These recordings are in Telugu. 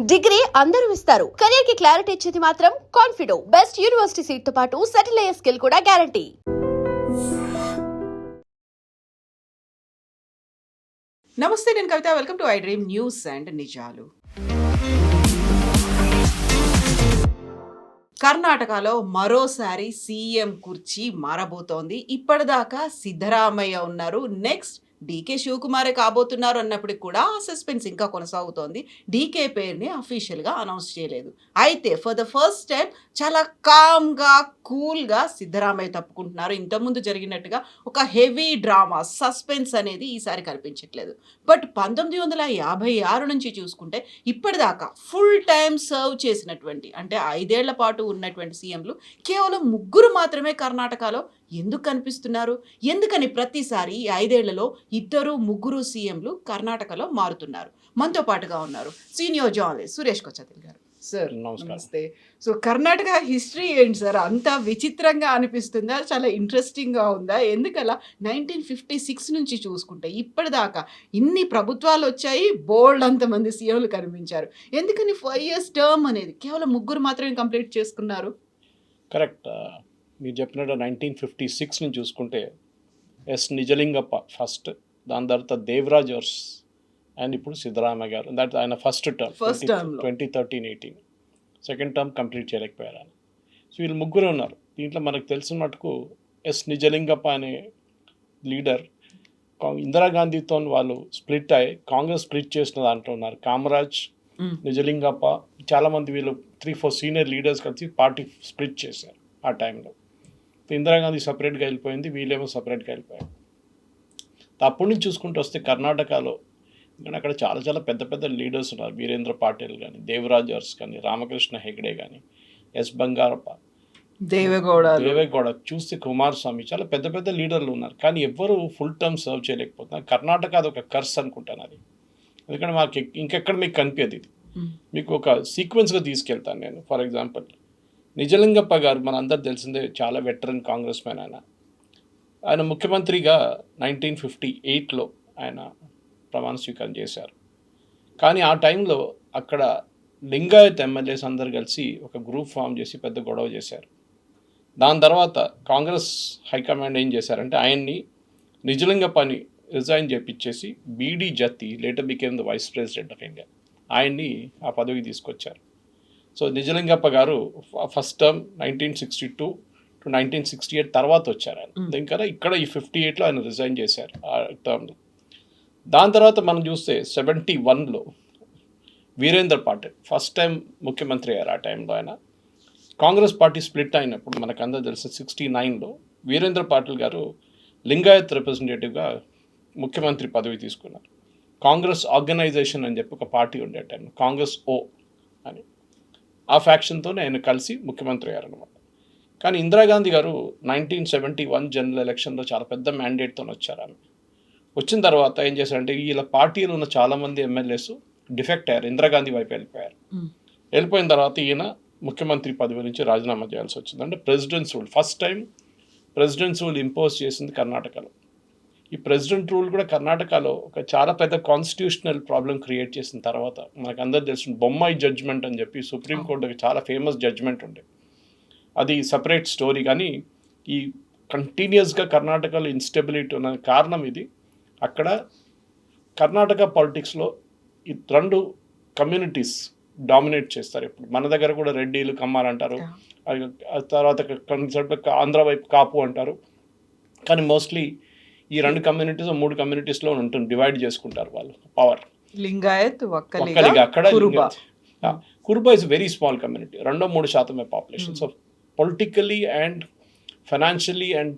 డిగ్రీ అందరూ ఇస్తారు. కెరీర్ కి క్లారిటీ ఇచ్చేది మాత్రం కాన్ఫిడో. బెస్ట్ యూనివర్సిటీ సీట్ తో పాటు సెటిల్ అయ్యే స్కిల్ కూడా గ్యారంటీ. నమస్తే, నేను Kavitha. Welcome to I dream news and నిజాలు. కర్ణాటకలో మరోసారి సీఎం కుర్చీ మారబోతోంది. ఇప్పటిదాకా సిద్ధరామయ్య ఉన్నారు, నెక్స్ట్ డీకే శివకుమారే కాబోతున్నారు అన్నప్పటికి కూడా ఆ సస్పెన్స్ ఇంకా కొనసాగుతోంది. డీకే పేరుని అఫీషియల్గా అనౌన్స్ చేయలేదు. అయితే ఫర్ ద ఫస్ట్ టైం చాలా కామ్గా, కూల్గా సిద్ధరామయ్య తప్పుకుంటున్నారు. ఇంతకుముందు జరిగినట్టుగా ఒక హెవీ డ్రామా, సస్పెన్స్ అనేది ఈసారి కనిపించట్లేదు. బట్ 1956 నుంచి చూసుకుంటే ఇప్పటిదాకా ఫుల్ టైం సర్వ్ చేసినటువంటి, అంటే 5 ఏళ్ల పాటు ఉన్నటువంటి సీఎంలు కేవలం 3 మాత్రమే కర్ణాటకలో ఎందుకు కనిపిస్తున్నారు? ఎందుకని ప్రతిసారి ఈ 5 ఏళ్లలో 2, 3 సీఎంలు కర్ణాటకలో మారుతున్నారు? మనతో పాటుగా ఉన్నారు సీనియర్ జర్నలిస్ట్ సురేష్ కొచ్చతిల్ గారు. సార్ నమస్తే. సో కర్ణాటక హిస్టరీ ఏంటి సార్? అంత విచిత్రంగా అనిపిస్తుందా? చాలా ఇంట్రెస్టింగ్గా ఉందా? ఎందుకలా 1956 నుంచి చూసుకుంటే ఇప్పటిదాకా ఇన్ని ప్రభుత్వాలు వచ్చాయి, బోల్డ్ అంతమంది సీఎంలు కనిపించారు. ఎందుకని 5 years టర్మ్ అనేది కేవలం 3 మాత్రమే కంప్లీట్ చేసుకున్నారు? కరెక్ట్. మీరు చెప్పినట్టు 1956 నుంచి చూసుకుంటే ఎస్ నిజలింగప్ప ఫస్ట్, దాని తర్వాత దేవరాజ్ అర్స్, అండ్ ఇప్పుడు సిద్ధరామయ్య గారు. దట్ ఆయన first term 2013-18. Second term complete చేయలేకపోయారు ఆయన. సో వీళ్ళు 3 ఉన్నారు. దీంట్లో మనకు తెలిసిన మటుకు ఎస్ నిజలింగప్ప అనే లీడర్ ఇందిరాగాంధీతో వాళ్ళు స్ప్లిట్ అయ్యి కాంగ్రెస్ స్ప్లిట్ చేసిన దాంట్లో ఉన్నారు. కామరాజ్, నిజలింగప్ప, చాలామంది వీళ్ళు 3-4 సీనియర్ లీడర్స్ కలిసి పార్టీ స్ప్లిట్ చేశారు ఆ టైంలో. ఇందిరాగాంధీ సపరేట్గా వెళ్ళిపోయింది, వీళ్ళేమో సపరేట్గా వెళ్ళిపోయారు. అప్పటి నుంచి చూసుకుంటూ వస్తే కర్ణాటకలో అక్కడ చాలా చాలా పెద్ద పెద్ద లీడర్స్ ఉన్నారు. వీరేంద్ర పాటిల్ కానీ, దేవరాజ్ అర్స్ కానీ, రామకృష్ణ హెగ్డే కానీ, ఎస్ బంగారప్ప, దేవేగౌడ, చూస్తే కుమారస్వామి, చాలా పెద్ద పెద్ద లీడర్లు ఉన్నారు. కానీ ఎవ్వరు ఫుల్ టర్మ్ సర్వ్ చేయలేకపోతున్నారు. కర్ణాటక అది ఒక కర్స్ అనుకుంటాను అది. ఎందుకంటే మాకు ఇంకెక్కడ మీకు కనిపించదు ఇది. మీకు ఒక సీక్వెన్స్గా తీసుకెళ్తాను నేను. ఫర్ ఎగ్జాంపుల్ నిజలింగప్ప గారు మన అందరు తెలిసిందే, చాలా వెటరన్ కాంగ్రెస్ మ్యాన్. ఆయన ముఖ్యమంత్రిగా 1958లో ఆయన ప్రమాణ స్వీకారం చేశారు. కానీ ఆ టైంలో అక్కడ లింగాయత్ ఎమ్మెల్యేస్ అందరు కలిసి ఒక గ్రూప్ ఫామ్ చేసి పెద్ద గొడవ చేశారు. దాని తర్వాత కాంగ్రెస్ హైకమాండ్ ఏం చేశారంటే ఆయన్ని నిజలింగప్పని రిజైన్ చేపించేసి BD Jatti, later became the vice president of India, ఆయన్ని ఆ పదవికి తీసుకొచ్చారు. సో నిజలింగప్ప గారు ఫస్ట్ టర్మ్ 1962 to 1968 తర్వాత వచ్చారు ఆయన. ఇంకా ఇక్కడ ఈ 58లో ఆయన రిజైన్ చేశారు ఆ టర్మ్లో. దాని తర్వాత మనం చూస్తే 71లో వీరేంద్ర పాటిల్ ఫస్ట్ టైం ముఖ్యమంత్రి అయ్యారు. ఆ టైంలో ఆయన కాంగ్రెస్ పార్టీ స్ప్లిట్ అయినప్పుడు మనకు అందరూ తెలుసు 69లో వీరేంద్ర పాటిల్ గారు లింగాయత్ రిప్రజెంటేటివ్గా ముఖ్యమంత్రి పదవి తీసుకున్నారు. కాంగ్రెస్ ఆర్గనైజేషన్ అని చెప్పి ఒక పార్టీ ఉండే టైం, కాంగ్రెస్ ఓ అని, ఆ ఫ్యాక్షన్తోనే ఆయన కలిసి ముఖ్యమంత్రి అయ్యారనమాట. కానీ ఇందిరాగాంధీ గారు 1971 జనరల్ ఎలక్షన్లో చాలా పెద్ద మ్యాండేట్తో వచ్చారు. ఆమె వచ్చిన తర్వాత ఏం చేశారంటే వీళ్ళ పార్టీలో ఉన్న చాలామంది ఎమ్మెల్యేస్ డిఫెక్ట్ అయ్యారు, ఇందిరాగాంధీ వైపు వెళ్ళిపోయారు. వెళ్ళిపోయిన తర్వాత ఈయన ముఖ్యమంత్రి పదవి నుంచి రాజీనామా చేయాల్సి వచ్చింది. అంటే presidents rule, first time presidents rule impose చేసింది కర్ణాటకలో. ఈ ప్రెసిడెంట్ రూల్ కూడా కర్ణాటకలో ఒక చాలా పెద్ద కాన్స్టిట్యూషనల్ ప్రాబ్లం క్రియేట్ చేసిన తర్వాత మనకు అందరు తెలిసిన బొమ్మాయి జడ్జ్మెంట్ అని చెప్పి సుప్రీంకోర్టుకి చాలా ఫేమస్ జడ్జ్మెంట్ ఉండే, అది సపరేట్ స్టోరీ. కానీ ఈ కంటిన్యూస్గా కర్ణాటకలో ఇన్స్టెబిలిటీ ఉన్న కారణం ఇది. అక్కడ కర్ణాటక పాలిటిక్స్లో ఈ 2 కమ్యూనిటీస్ డామినేట్ చేస్తారు. ఇప్పుడు మన దగ్గర కూడా రెడ్డిలు, కమ్మారు అంటారు, తర్వాత ఆంధ్ర వైపు కాపు అంటారు. కానీ మోస్ట్లీ ఈ 2 కమ్యూనిటీస్ 3 కమ్యూనిటీస్లో ఉంటుంది, డివైడ్ చేసుకుంటారు వాళ్ళు పవర్. లింగాయత్, ఒక్కలిగా అక్కడ Kuruba is very small community, 2-3% population. So politically and financially and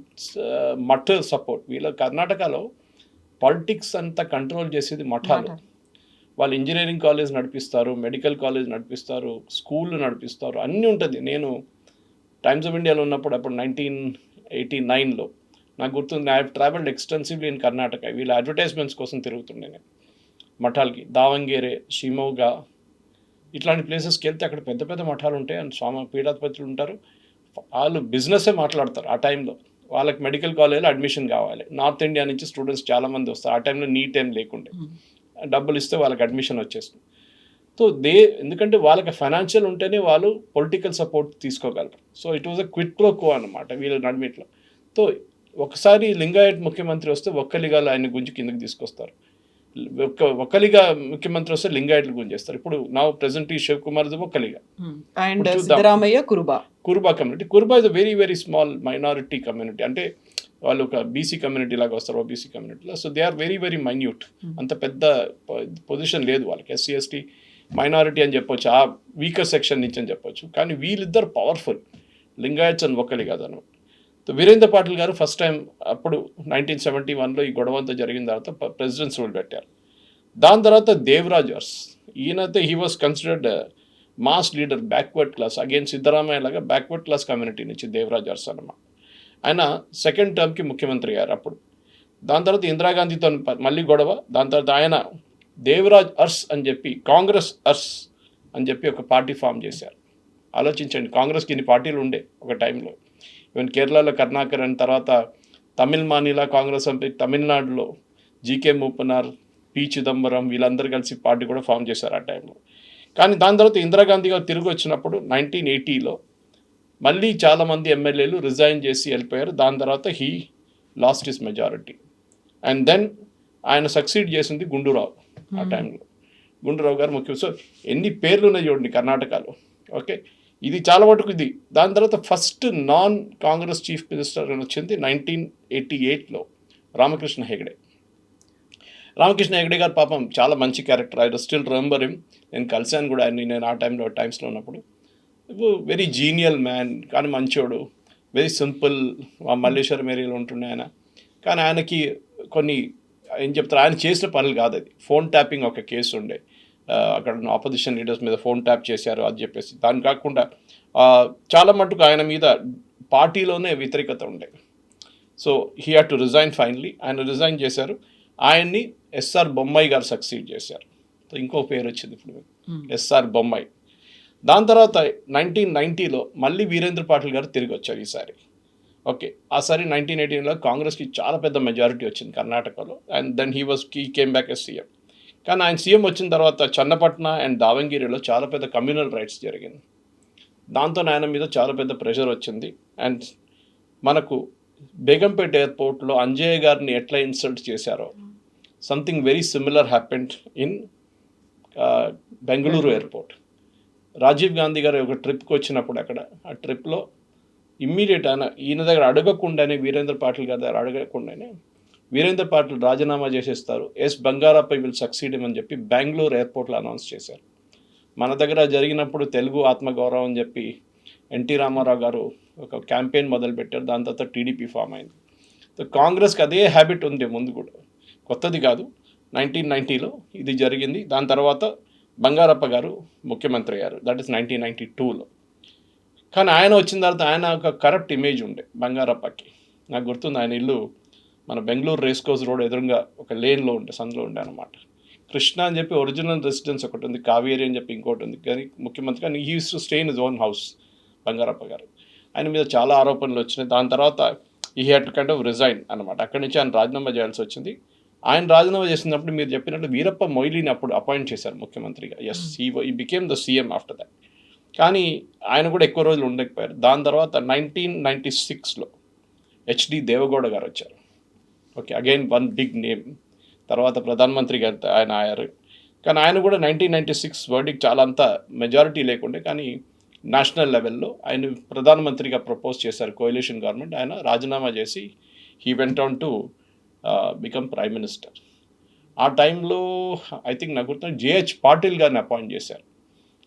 mutt support, వీళ్ళ కర్ణాటకలో పాలిటిక్స్ అంతా కంట్రోల్ చేసేది మఠాలు. వాళ్ళు ఇంజనీరింగ్ కాలేజ్ నడిపిస్తారు, మెడికల్ కాలేజ్ నడిపిస్తారు, స్కూళ్ళు నడిపిస్తారు, అన్నీ ఉంటుంది. నేను టైమ్స్ ఆఫ్ ఇండియాలో ఉన్నప్పుడు అప్పుడు 1989లో నాకు గుర్తుంది, I have travelled extensively in Karnataka. వీళ్ళ అడ్వర్టైజ్మెంట్స్ కోసం తిరుగుతుండే నేను మఠాలకి. దావంగేరే, షిమోగా, ఇట్లాంటి ప్లేసెస్కి వెళ్తే అక్కడ పెద్ద పెద్ద మఠాలు ఉంటాయి అండ్ స్వామి పీఠాధిపతులు ఉంటారు. వాళ్ళు బిజినెస్సే మాట్లాడతారు ఆ టైంలో. వాళ్ళకి మెడికల్ కాలేజ్లో అడ్మిషన్ కావాలి, నార్త్ ఇండియా నుంచి స్టూడెంట్స్ చాలామంది వస్తారు. ఆ టైంలో నీట్ ఏం లేకుండే, డబ్బులు ఇస్తే వాళ్ళకి అడ్మిషన్ వచ్చేస్తుంది. సో ఎందుకంటే వాళ్ళకి ఫైనాన్షియల్ ఉంటేనే వాళ్ళు పొలిటికల్ సపోర్ట్ తీసుకోగలరు. So it was a quid pro quo అనమాట వీళ్ళ నడిమిట్లో. సో ఒకసారి లింగాయత్ ముఖ్యమంత్రి వస్తే ఒక్కలిగాలు ఆయన గుంజి కిందకి తీసుకొస్తారు. ఒక్కలిగా ముఖ్యమంత్రి వస్తే లింగాయట్లు గుంజేస్తారు. ఇప్పుడు నా ప్రెసెంట్ ఈ Shivakumar Vokkaliga. And Siddaramaiah Kuruba community. Kuruba is a very very small minority community. అంటే వాళ్ళు ఒక బీసీ కమ్యూనిటీ లాగా వస్తారు, ఓబీసీ కమ్యూనిటీలో. So they are very very minute. అంత పెద్ద పొజిషన్ లేదు వాళ్ళకి. ఎస్సీ ఎస్టీ మైనారిటీ అని చెప్పొచ్చు, ఆ వీకర్ సెక్షన్ నుంచి అని చెప్పొచ్చు. కానీ వీళ్ళిద్దరు పవర్ఫుల్, లింగాయత్స్ అని ఒక్కలి కాదనమాట. సో వీరేంద్ర పాటిల్ గారు ఫస్ట్ టైం అప్పుడు 1971లో ఈ గొడవ అంతా జరిగిన తర్వాత ప్రెసిడెంట్స్ రూల్ పెట్టారు. దాని తర్వాత దేవరాజ్ అర్స్, ఈయనైతే he was considered mass leader, backward class. Again Siddaramaiah లాగా బ్యాక్వర్డ్ క్లాస్ కమ్యూనిటీ నుంచి దేవరాజ్ అర్స్ అన్నమాట. ఆయన సెకండ్ టర్మ్కి ముఖ్యమంత్రి అయ్యారు అప్పుడు. దాని తర్వాత ఇందిరాగాంధీతో మళ్ళీ గొడవ. దాని తర్వాత ఆయన దేవరాజ్ అర్స్ అని చెప్పి కాంగ్రెస్ అర్స్ అని చెప్పి ఒక పార్టీ ఫామ్ చేశారు. ఆలోచించండి, కాంగ్రెస్కి ఇన్ని పార్టీలు ఉండే ఒక టైంలో. ఈవెన్ కేరళలో కరుణాకర్ అని, తర్వాత తమిళమానిలా కాంగ్రెస్ అంటే తమిళనాడులో జీకే మూపనార్, పి చిదంబరం వీళ్ళందరూ కలిసి పార్టీ కూడా ఫామ్ చేశారు ఆ టైంలో. కానీ దాని తర్వాత ఇందిరాగాంధీ గారు తిరిగి వచ్చినప్పుడు 1980లో మళ్ళీ చాలామంది ఎమ్మెల్యేలు రిజైన్ చేసి వెళ్ళిపోయారు. దాని తర్వాత he lost his majority. And then ఆయన సక్సీడ్ చేసింది గుండూరావు ఆ టైంలో. గుండూరావు గారు ముఖ్యం. సో ఎన్ని పేర్లు ఉన్నాయి చూడండి కర్ణాటకలో. ఓకే, ఇది చాలా మటుకు ఇది. దాని తర్వాత first non Congress chief minister అని వచ్చింది 1988లో రామకృష్ణ హెగడే. రామకృష్ణ హెగడే గారు పాపం చాలా మంచి character. I still remember him. నేను కలిశాను కూడా ఆయన, నేను ఆ టైమ్స్లో ఉన్నప్పుడు. వెరీ జీనియల్ మ్యాన్, కానీ మంచోడు, వెరీ సింపుల్. మల్లేశ్వరం ఏరియాలో ఉంటుండే ఆయన. కానీ ఆయనకి కొన్ని ఏం చెప్తారు, ఆయన చేసిన పనులు కాదు అది. ఫోన్ ట్యాపింగ్ ఒక కేసు ఉండే, అక్కడ ఆపోజిషన్ లీడర్స్ మీద ఫోన్ ట్యాప్ చేశారు అది చెప్పేసి. దాని కాకుండా చాలా మటుకు ఆయన మీద పార్టీలోనే వ్యతిరేకత ఉండే. So he had to resign finally. ఆయన రిజైన్ చేశారు. ఆయన్ని ఎస్ఆర్ బొమ్మాయి గారు సక్సీడ్ చేశారు. సో ఇంకో పేరు వచ్చింది ఇప్పుడు, ఎస్ఆర్ బొమ్మాయి. దాని తర్వాత 1990లో మళ్ళీ వీరేంద్ర పాటిల్ గారు తిరిగి వచ్చారు ఈసారి. ఓకే, ఆసారి 1918లో కాంగ్రెస్కి చాలా పెద్ద మెజారిటీ వచ్చింది కర్ణాటకలో. And then he came back as CM. కానీ ఆయన సీఎం వచ్చిన తర్వాత చన్నపట్న అండ్ దావంగిరిలో చాలా పెద్ద కమ్యూనల్ రైట్స్ జరిగింది. దాంతో ఆయన మీద చాలా పెద్ద ప్రెషర్ వచ్చింది. అండ్ మనకు బేగంపేట్ ఎయిర్పోర్ట్లో అంజయ్య గారిని ఎట్లా ఇన్సల్ట్ చేశారో, something very similar happened in Bengaluru airport. Rajiv Gandhi గారు ఒక ట్రిప్కి వచ్చినప్పుడు అక్కడ ఆ ట్రిప్లో ఇమ్మీడియట్ ఈయన దగ్గర అడగకుండానే, వీరేంద్ర పాటిల్ గారి దగ్గర అడగకుండానే వీరేంద్ర పాటిల్ రాజీనామా చేసేస్తారు, ఎస్ బంగారాపై విల్ సక్సీడ్ అని చెప్పి బెంగళూరు ఎయిర్పోర్ట్లో అనౌన్స్ చేశారు. మన దగ్గర జరిగినప్పుడు తెలుగు ఆత్మగౌరవం అని చెప్పి ఎన్టీ రామారావు గారు ఒక క్యాంపెయిన్ మొదలుపెట్టారు. దాని తర్వాత టీడీపీ ఫామ్ అయింది. సో కాంగ్రెస్కి అదే హ్యాబిట్ ఉంది ముందు కూడా, కొత్తది కాదు. 1990లో ఇది జరిగింది. దాని తర్వాత బంగారప్ప గారు ముఖ్యమంత్రి అయ్యారు, దట్ ఈస్ 1992లో. కానీ ఆయన వచ్చిన తర్వాత ఆయన ఒక కరప్ట్ ఇమేజ్ ఉండే బంగారప్పకి. నాకు గుర్తుంది, ఆయన ఇల్లు మన బెంగళూరు రేస్ కోర్స్ రోడ్ ఎదురుగా ఒక లేన్లో ఉండే, సందులో ఉండే అనమాట. కృష్ణ అని చెప్పి ఒరిజినల్ రెసిడెన్స్ ఒకటి ఉంది, కావేరి అని చెప్పి ఇంకోటి ఉంది. కానీ ముఖ్యమంత్రి, కానీ he use to stay in his own house Bangarappa గారు. ఆయన మీద చాలా ఆరోపణలు వచ్చినాయి. దాని తర్వాత ఈ had to kind of resign అనమాట. అక్కడి నుంచి ఆయన రాజీనామా చేయాల్సి వచ్చింది. ఆయన రాజీనామా చేసినప్పుడు మీరు చెప్పినట్టు వీరప్ప మొయిలీని అప్పుడు అపాయింట్ చేశారు ముఖ్యమంత్రిగా. Yes, he became the CM after that. కానీ ఆయన కూడా ఎక్కువ రోజులు ఉండకపోయారు. దాని తర్వాత 1996లో హెచ్డి దేవగౌడ గారు వచ్చారు. Okay, again one big name. తర్వాత ప్రధానమంత్రి గారు ఆయన అయ్యారు. కానీ ఆయన కూడా 1996 వర్డికి చాలా అంత మెజారిటీ లేకుండే, కానీ నేషనల్ లెవెల్లో ఆయన ప్రధానమంత్రిగా ప్రపోజ్ చేశారు కోalition గవర్నమెంట్. ఆయన రాజీనామా చేసి he went on to become prime minister. ఆ టైంలో ఐ థింక్ నాకు గుర్తు జేహెచ్ పాటిల్ గారిని అపాయింట్ చేశారు.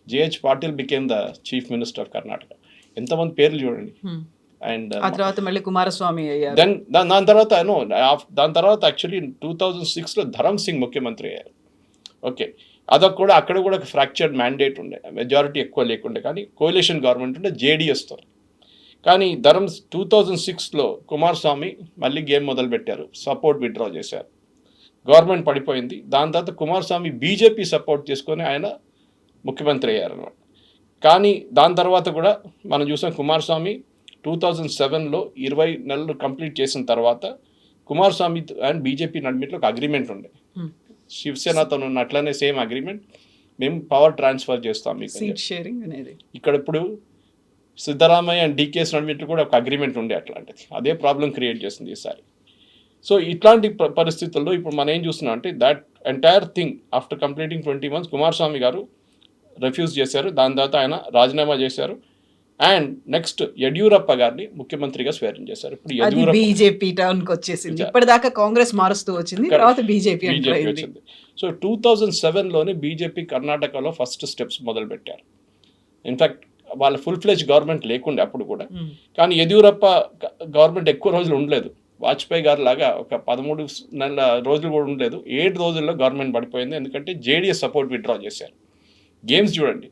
JH Patil became the chief minister of Karnataka. ఎంతమంది పేర్లు చూడండి. అండ్ తర్వాత మళ్ళీ కుమారస్వామి అయ్యారు. దెన్ దాని తర్వాత యాక్చువల్లీ 2006లో ధరమ్ సింగ్ ముఖ్యమంత్రి అయ్యారు. ఓకే, అదొక అక్కడ కూడా ఒక ఫ్రాక్చర్డ్ మ్యాండేట్ ఉండే, మెజారిటీ ఎక్కువ లేకుండే, కానీ కోalition గవర్నమెంట్ ఉండే జేడీఎస్తో. కానీ 2006లో కుమారస్వామి మళ్ళీ గేమ్ మొదలుపెట్టారు, సపోర్ట్ విత్డ్రా చేశారు, గవర్నమెంట్ పడిపోయింది. దాని తర్వాత కుమారస్వామి బీజేపీ సపోర్ట్ చేసుకొని ఆయన ముఖ్యమంత్రి అయ్యారు అనమాట. కానీ దాని తర్వాత కూడా మనం చూసాం, కుమారస్వామి 2007లో 20 నెలలు కంప్లీట్ చేసిన తర్వాత కుమారస్వామి అండ్ బీజేపీ నడిమిట్లో ఒక అగ్రిమెంట్ ఉండే, శివసేనతో ఉన్న అట్లనే సేమ్ అగ్రిమెంట్ మేము పవర్ ట్రాన్స్ఫర్ చేస్తాం మీకు అని సీట్ చెప్పి. షేరింగ్ అనేది ఇక్కడ ఇప్పుడు సిద్ధరామయ్య అండ్ డీకేఎస్ నడిమిట్లు కూడా ఒక అగ్రిమెంట్ ఉండే అట్లాంటిది. అదే ప్రాబ్లం క్రియేట్ చేస్తుంది ఈసారి. సో ఇట్లాంటి పరిస్థితుల్లో ఇప్పుడు మనం ఏం చూస్తున్నాం అంటే that entire thing after completing 20 months Kumaraswamy గారు రిఫ్యూజ్ చేశారు. దాని తర్వాత ఆయన రాజీనామా చేశారు. అండ్ నెక్స్ట్ యడ్యూరప్ప గారిని ముఖ్యమంత్రిగా స్వేరింగ్ చేశారు. ఇప్పుడు అది యడ్యూరప్ప బీజేపీ టర్న్ కి వచ్చేసింది. ఇప్పటిదాకా కాంగ్రెస్ మారుస్తూ వచ్చింది, తర్వాత బీజేపీ వచ్చింది. సో 2007లోనే బీజేపీ కర్ణాటకలో ఫస్ట్ స్టెప్స్ మొదలు పెట్టారు. ఇన్ఫాక్ట్ వాళ్ళ ఫుల్ ఫ్లెజ్ గవర్నమెంట్ లేకుండే అప్పుడు కూడా. కానీ యడ్యూరప్ప గవర్నమెంట్ ఎక్కువ రోజులు ఉండలేదు. వాజ్పేయి గారు లాగా ఒక 13 నెలల రోజులు కూడా ఉండలేదు. 7 రోజుల్లో గవర్నమెంట్ పడిపోయింది. ఎందుకంటే జేడీఎస్ సపోర్ట్ విత్డ్రా చేశారు. గేమ్స్ చూడండి,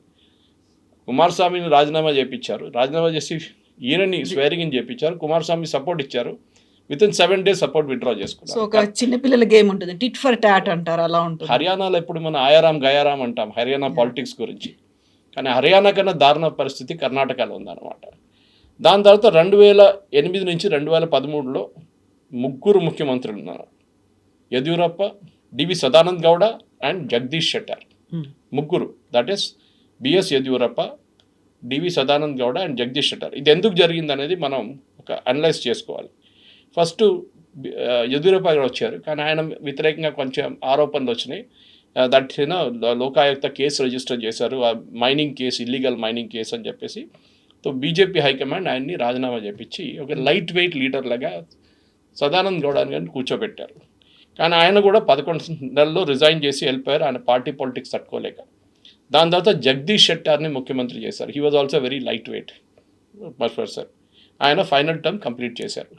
కుమారస్వామిని రాజీనామా చేయించారు. రాజీనామా చేసి ఈయనని స్వేరింగ్ చేయించారు. కుమారస్వామి సపోర్ట్ ఇచ్చారు. With in 7 days support withdraw so చేసుకున్నారు. ఒక చిన్నపిల్లల గేమ్ ఉంటుంది, టిట్ ఫర్ టాట్ అంటారు, అలా ఉంటుంది. హర్యానాలో ఇప్పుడు మనం ఆయారాం గయారాం అంటాం హర్యానా పాలిటిక్స్ గురించి. కానీ హర్యానా కన్నా దారుణ పరిస్థితి కర్ణాటకలో ఉందన్నమాట. దాని తర్వాత 2008 నుంచి 2013లో ముగ్గురు ముఖ్యమంత్రులు ఉన్నారు. Yeddyurappa, DV Sadanand Gowda and Jagadish Shettar. ముగ్గురు, that is BS Yeddyurappa, DV Sadanand Gowda and Jagadish Shettar. ఇది ఎందుకు జరిగింది అనేది మనం ఒక అనలైజ్ చేసుకోవాలి. ఫస్ట్ యడ్యూరప్ప గారు వచ్చారు, కానీ ఆయన వ్యతిరేకంగా కొంచెం ఆరోపణలు వచ్చినాయి. దట్ లోకాయుక్త కేసు రిజిస్టర్ చేశారు, mining case, illegal mining case అని చెప్పేసి. సో బీజేపీ హైకమాండ్ ఆయన్ని రాజీనామా చేపించి ఒక లైట్ వెయిట్ లీడర్ లాగా సదానంద్ గౌడ గారిని కూర్చోబెట్టారు. కానీ ఆయన కూడా 11 నెలల్లో రిజైన్ చేసి వెళ్ళిపోయారు, ఆయన పార్టీ పాలిటిక్స్ తట్టుకోలేక. దాని తర్వాత జగదీష్ షెట్టార్ని ముఖ్యమంత్రి చేశారు. He was also very light weight person. ఆయన ఫైనల్ టర్మ్ కంప్లీట్ చేశారు.